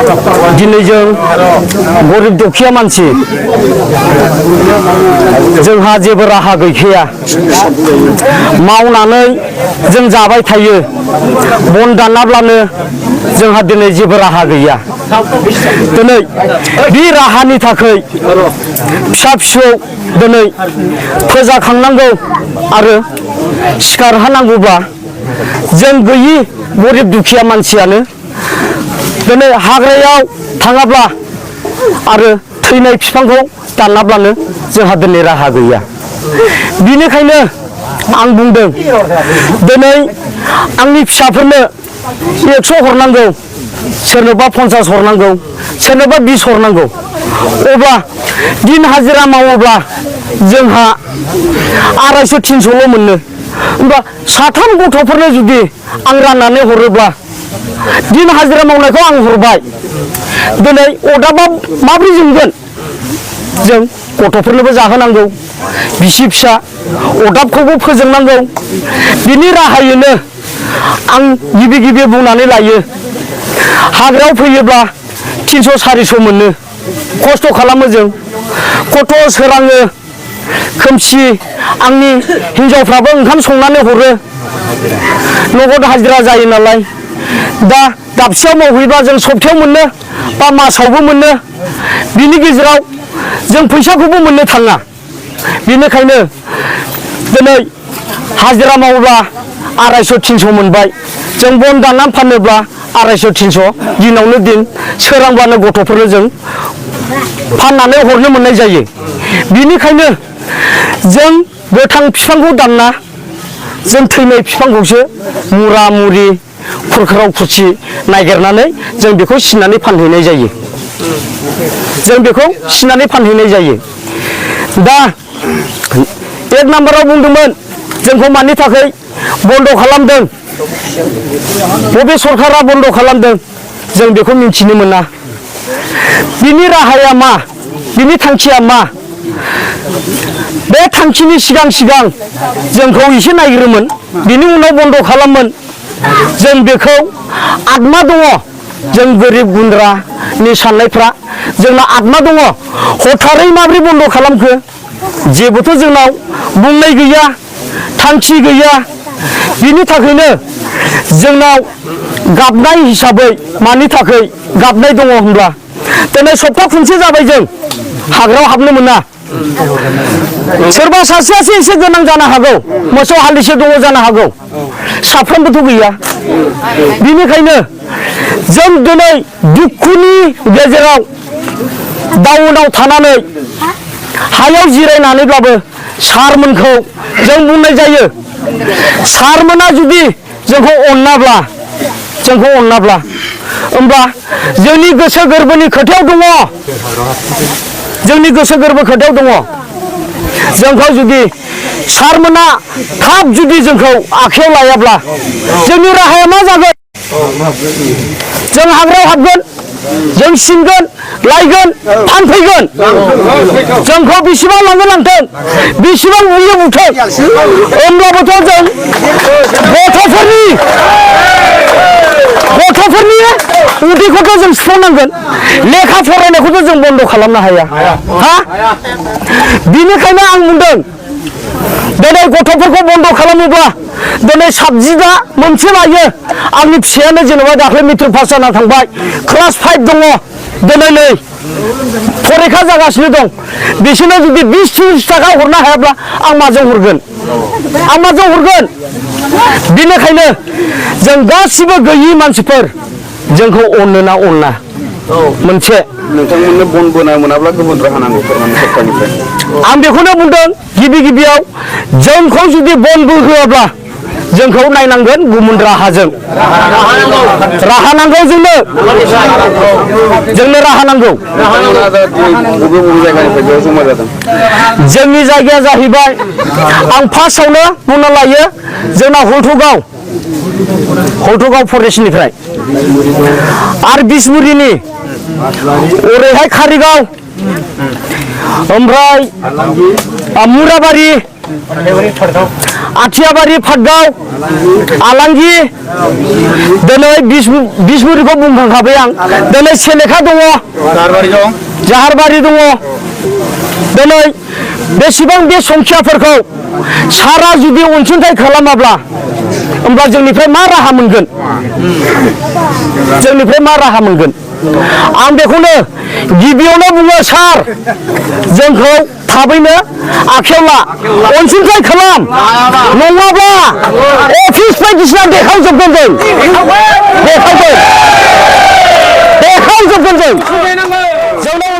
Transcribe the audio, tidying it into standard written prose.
दिनै जों गरिब दुखिया मानसि जोंहा जेबो राहा गैखाया मावनानै जों जाबाय थायो बन दानाब्लानो जोंहा दिनै जेबो राहा गैया दिनै बे राहानि थाखाय फिसा फिसौ दिनै फोजाखांनांगौ आरो सिखारहोनांगौब्ला जों गैयि गरिब दुखिया मानसियानो दिनै हाग्रायाव थाङाब्ला आरो थैनाय बिफांखौ दानाब्लानो जोंहा दिनै राहा गैया बिनिखायनो आं बुंदों दिनै आंनि फिसाफोरनो 100 हरनांगौ सोरनोबा 50 हरनांगौ सोरनोबा 20 हरनांगौ अब्ला दिन हाजिरा मावोब्ला जोंहा 250-300ल' मोनो होमबा साथाम गथ'फोरनो जुदि आं राननानै हरोब्ला दिन हाजिरा मावनायखौ आं हरबाय दिनै अदाबा माब्रै जोंगोन जों गथ'फोरनोबो जाहोनांगौ बिसि फिसा अदाबखौबो फोजोंनांगौ बिनि राहायैनो आं गिबि बुंनानै लायो हाग्रायाव फैयोब्ला 300-400 मोनो खस्थ' खालामो जों गथ' सोराङो खोमसि आंनि हिनजावफ्राबो ओंखाम संनानै हरो नगद हाजिरा जायो नालाय दा दाबसेयाव मावहैबा जों सप्तायाव मोनो बा मासावबो मोनो बिनि गेजेराव जों फैसाखौबो मोननो थाङा बेनिखायनो दिनै हाजिरा मावोब्ला 250-300 मोनबाय जों बन दाननानै फानोब्ला 250-300 दिनावनो दिन सोरांब्लानो गथ'फोरनो जों फाननानै हरनो मोननाय जायो बिनिखायनो जों गोथां बिफांखौ दानना जों थैनाय बिफांखौसो मुरा मुरि खुरखाराव खुरसि नागिरनानै जों बेखौ सिनानै फानहैनाय जायो जों बेखौ सिनानै फानहैनाय जायो दा 1 नाम्बाराव बुंदोंमोन जोंखौ मानि थाखाय बन्द खालामदों बबे सरकारा बन्द खालामदों जों बेखौ मिथिनो मोना बिनि राहाया मा बिनि थांखिया मा बे थांखिनि सिगां जोंखौ एसे नायग्रोमोन बिनि उनाव बन्द खालामोन जों बेखौ आत्मा दङ जों गोरिब गुन्द्रानि साननायफ्रा जोंना आत्मा दङ हथारै माब्रै बन्द खालामखो जेबोथ' जोंनाव बुंनाय गैया थांखि गैया बिनि थाखायनो जोंनाव गाबनाय हिसाबै मानि थाखाय गाबनाय दङ होनब्ला दिनै सप्ता खनसे जाबाय जों हाग्रायाव हाबनो मोना सोरबा सासेयासो एसे गोनां जानो हागौ मोसौ हालिसे दङ जानो हागौ साफ्रोमबोथ' गैया बिनिखायनो जों दिनै दुखुनि गेजेराव दाउनाव थानानै हायाव जिरायनानैब्लाबो सारमोनखौ जों बुंनाय जायो सारमोना जुदि जोंखौ अननाब्ला होमब्ला जोंनि गोसो गोरबोनि खोथायाव दङ जोंनि गोसो गोरबो खोथायाव दङ जोंखौ जुदि सारमोना थाब जुदि जोंखौ आखायाव लायाब्ला जोंनि राहाया मा जागोन जों हाग्रायाव हाबगोन जों सिनगोन लायगोन फानफैगोन जोंखौ बेसेबां लांगोन लांथों बेसेबां बुयो बुथों होमब्लाबोथ' जों गथ'फोरनि उदैखौथ' जों सुफुंनांगोन लेखा फरायनायखौथ' जों बन्द खालामनो हाया बिनिखायनो आं बुंदों दिनै गथ'फोरखौ बन्द खालामोब्ला दिनै साबजेक्टआ मोनसे लायो आंनि फिसायानो जेनेबा दाख्लै मेट्रिक पास जाना थांबाय क्लास 5 दङ दिनै नै फरिखा जागासिनो दं बिसोरनो जुदि 20-30 थाखा हरनो हायाब्ला आं माजों हरगोन बिनिखायनो जों गासिबो गैयि मानसिफोर जोंखौ अननो ना अना मोनसे नोंथांमोननो बन बोना मोनाब्ला गुबुन राहा नांगौ सरकारनिफ्राय आं बेखौनो बुंदों गिबियाव जोंखौ जुदि बन बोहोआब्ला जोंखौ नायनांगोन गुबुन राहाजों राहा नांगौ जोंनो राहा नांगौ जोंनि जायगाया जाहैबाय आं फार्स्टआवनो बुंना लायो जोंना हल्थुगाव फरेस्टनिफ्राय आरो बिसमुरिनि ओरैहाय कारिगाव ओमफ्राय मुराबारि आथियाबारि पाटगाव आलांगि दिनै बिसमुरिखौ बुंखांखाबाय आं दिनै सेलेखा दङ जाहारबारि दङ दिनै बेसेबां बे संखियाफोरखौ सारा जुदि अनसुंथाइ खालामाब्ला होमब्ला जोंनिफ्राय मा राहा मोनगोन आं बेखौनो गिबियावनो बुङो सार जोंखौ थाबैनो आखायाव ला अनसुंथाइ खालाम नङाब्ला अफिस बायदिसिना देखावजोबगोन जों